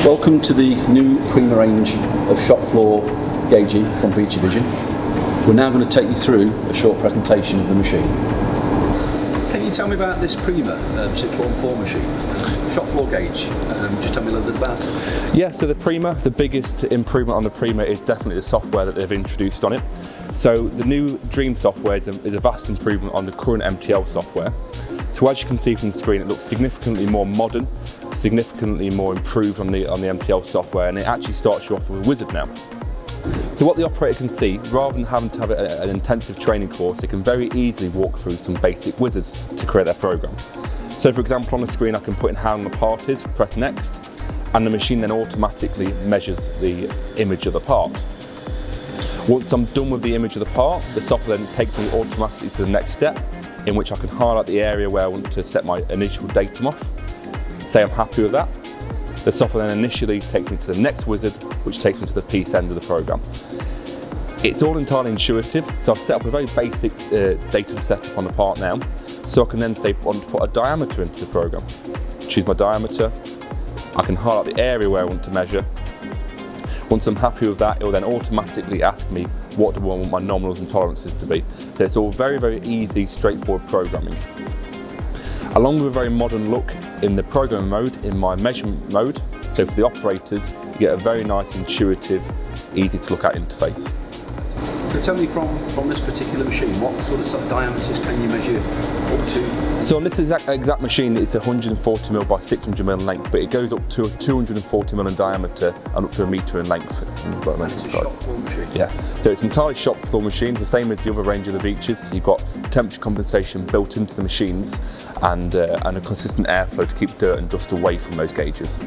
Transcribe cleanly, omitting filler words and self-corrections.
Welcome to the new Prima range of shop floor gauging from VICIVISION. We're now going to take you through a short presentation of the machine. Can you tell me about this Prima 614 machine? Shop floor gauge, just tell me a little bit about it. Yeah, so the Prima, the biggest improvement on the Prima is definitely the software that they've introduced on it. So the new Dream software is a vast improvement on the current MTL software. So as you can see from the screen, it looks significantly more modern, significantly more improved on the MTL software, and it actually starts you off with a wizard now. So what the operator can see, rather than having to have an intensive training course, they can very easily walk through some basic wizards to create their program. So for example, on the screen I can put in how long the part is, press next, and the machine then automatically measures the image of the part. Once I'm done with the image of the part, the software then takes me automatically to the next step, in which I can highlight the area where I want to set my initial datum off. Say I'm happy with that. The software then initially takes me to the next wizard, which takes me to the piece end of the program. It's all entirely intuitive, so I've set up a very basic datum setup on the part now, so I can then say I want to put a diameter into the program. Choose my diameter, I can highlight the area where I want to measure. Once I'm happy with that, it will then automatically ask me what do I want my nominals and tolerances to be. So it's all very, very easy, straightforward programming. Along with a very modern look in the programming mode, in my measurement mode, so for the operators, you get a very nice, intuitive, easy to look at interface. So tell me from this particular machine, what sort of diameters can you measure up to? So on this exact machine, it's 140mm by 600mm in length, but it goes up to 240mm in diameter and up to 1 metre in length. It's a shop floor machine? Yeah, so it's entirely shop floor machine, the same as the other range of the Vicis. You've got temperature compensation built into the machines and a consistent airflow to keep dirt and dust away from those gauges.